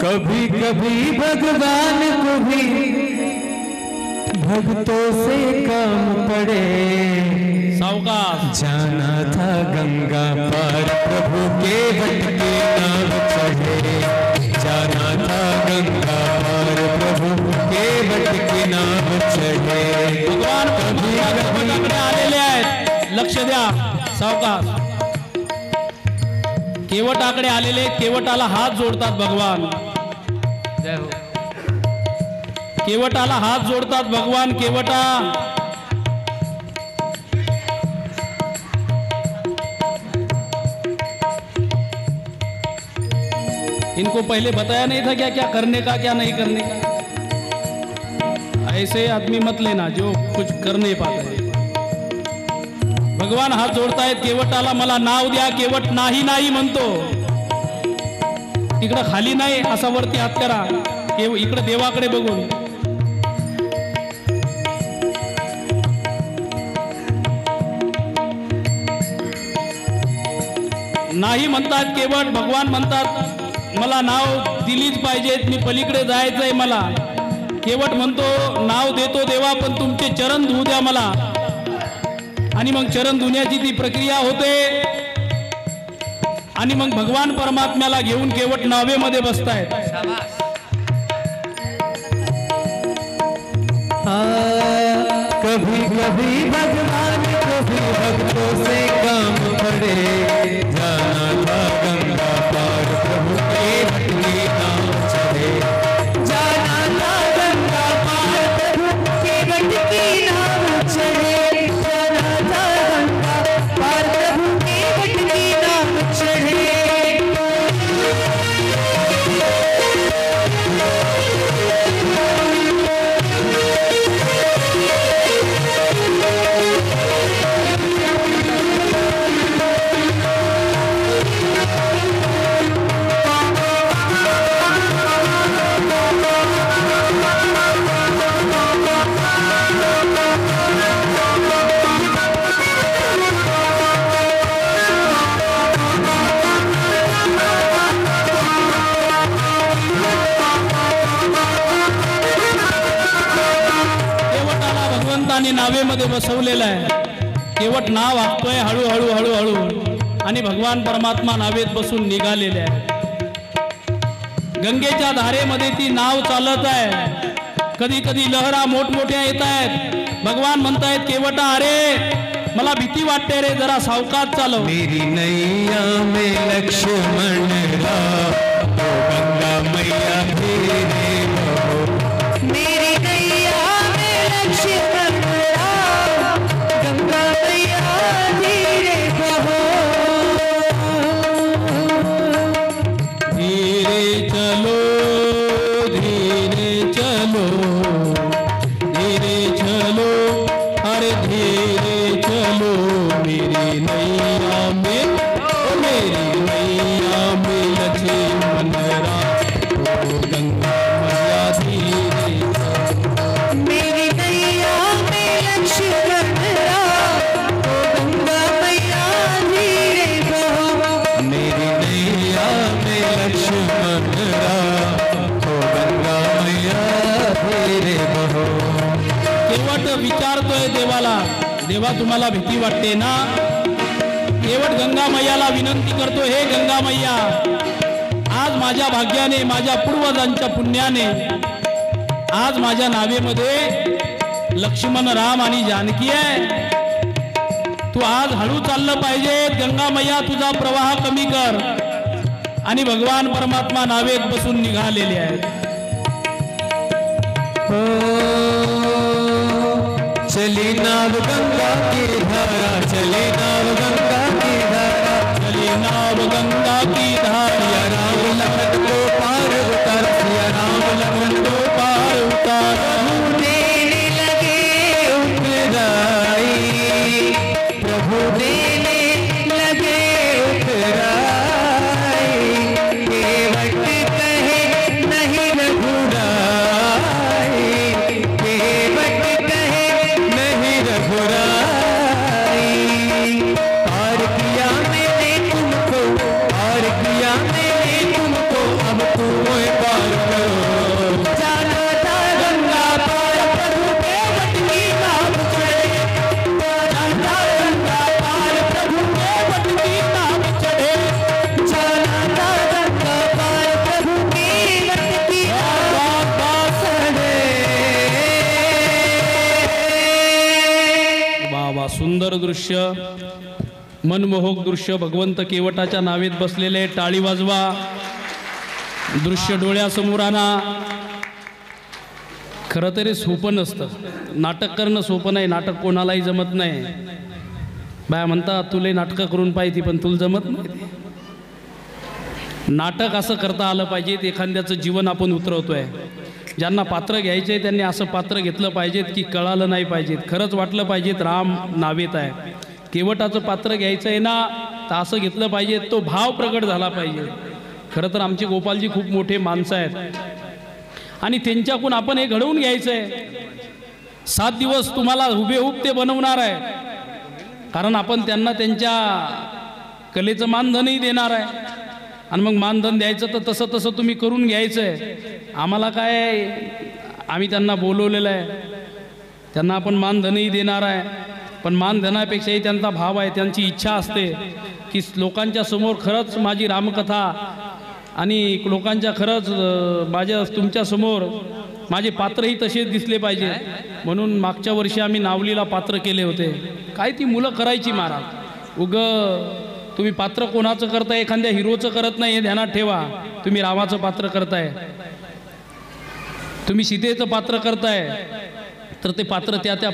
कभी कभी भगवान को भी भक्तों से काम पड़े। सावकाश जाना था गंगा पार प्रभु के वट के नाम चढ़े। जाना था गंगा पार प्रभु के वट के नाम चढ़े। भगवान केवटाकडे आलेले आहेत, लक्ष द्या सावकाश। केवटाकडे आलेले, केवटाला हात जोडतात भगवान। जय हो। केवटाला हात जोडतात भगवान। केवटा इनको पहले बताया नहीं था क्या क्या करने का क्या नहीं करने का। ऐसे आदमी मत लेना जो कुछ कर नहीं पाते। भगवान हात जोडतायत केवटाला, मला नाव द्या। केवट नाही नाही म्हणतो। तिकडं खाली नाही, असा वरती हात करा, इकडे देवाकडे बघून। नाही म्हणतात केवट। भगवान म्हणतात मला नाव दिलीच पाहिजेत, मी पलीकडे जायचंय मला। केवट म्हणतो नाव देतो देवा, पण तुमचे चरण धुऊ द्या मला। आणि मग चरण धुण्याची ती प्रक्रिया होते आणि मग भगवान परमात्म्याला घेऊन केवट नावेमध्ये बसतायत। कभी कभी भगवान को भी भक्तों से काम पड़े। जाना था गंगा पार प्रभु के वट के नाम चढ़े। जाना था गंगा पार प्रभु के वट के नाम चढ़े। जाना था गंगा पार प्रभु के वट के नाम चढ़े। नावेमध्ये बसवलेला आहे। केवट नाव आखतोय हळूहळू हळूहळू आणि भगवान परमात्मा नावेत बसून निघालेले आहे। गंगेच्या धारेमध्ये ती नाव चालत आहे। कधी कधी लहरा मोठमोठ्या येत आहेत। भगवान म्हणतायत केवटा अरे मला भीती वाटते रे, जरा सावकाश चालव। मेरी नैया में लक्ष्मण राम, तो गंगा मैया तेरे बहो। मेरी नैया में लक्ष्मण राम, गंगा मैया तेरे बहो। धीरे चलो धीरे चलो, धीरे चलो अरे धीरे चलो। मेरी नैया में मेरी नैया में लक्ष्मण राम, तो गंगा मैया धीरे चलो। मेरी नैया में लक्ष्मण राम, तो गंगा मैया धीरे बहो। मेरी नैया में लक्ष्मण राम, तो गंगा मैया धीरे बहो। केवट विचारतोय देवाला, देवा तुम्हाला भीती वाटते ना? केवट गंगा मैयाला विनंती करतो, हे गंगा मैया आज माझ्या भाग्याने, माझ्या पूर्वजांच्या पुण्याने आज माझ्या नावेमध्ये लक्ष्मण राम आणि जानकी आहे। तू आज हळू चाललं पाहिजे। गंगा मैया तुझा प्रवाह कमी कर। आणि भगवान परमात्मा नावेत बसून निघालेले आहेत। चली नाव गंगा की धारा, चली नाव गंगा की धारा, चली नाव गंगा की धारा। सिया राम लखन को पार उतार, सिया राम लखन को पार उतार। प्रभु देने लगे उतराई, प्रभु देने लगे उतराई। केवट कहे नहीं रघुराई, केवट कहे नहीं रघुराई। पार किया मैंने तुमको, पार किया मैंने सुंदर दृश्य, मनमोहक दृश्य भगवंत केवटाच्या नावेत बसलेले, टाळी वाजवा, दृश्य डोळ्यासमोर आणा. खरं तरी सोपं नसतं, नाटक करणं सोपं नाही, नाटक कोणालाही जमत नाही. बाया म्हणतात तुले नाटकं करून पाहिजे पण तुला जमत नाही. नाटक असं करता आलं पाहिजे, एखाद्याचं जीवन आपण उतरवतोय. ज्यांना पात्र घ्यायचं आहे त्यांनी असं पात्र घेतलं पाहिजेत की कळालं नाही पाहिजेत, खरंच वाटलं पाहिजेत राम नावेत आहे. केवटाचं पात्र घ्यायचं आहे ना तर असं घेतलं पाहिजे, तो भाव प्रगट झाला पाहिजे. खरं तर आमचे गोपालजी खूप मोठे माणसं आहेत आणि त्यांच्याकडून आपण हे घडवून घ्यायचं आहे. 7 दिवस तुम्हाला हुबेहूब ते बनवणार आहे, कारण आपण त्यांना त्यांच्या कलेचं मानधनही देणार आहे. आणि मग मानधन द्यायचं तर तसं तसं तुम्ही करून घ्यायचं आहे. आम्हाला काय, आम्ही त्यांना बोलवलेलं आहे, त्यांना आपण मानधनही देणार आहे. पण मानधनापेक्षाही त्यांचा भाव आहे, त्यांची इच्छा असते की लोकांच्या समोर खरंच माझी रामकथा आणि लोकांच्या खरंच माझ्या तुमच्यासमोर माझे पात्रही तसेच दिसले पाहिजे. म्हणून मागच्या वर्षी आम्ही नावलीला पात्र केले होते. काय ती मुलं करायची महाराज, तुम्ही पात्र कोणाचं करताय, एखाद्या हिरोचं करत नाही हे ध्यानात ठेवा. तुम्ही रामाचं पात्र करताय, तुम्ही सीतेचं पात्र करताय तर ते पात्र त्या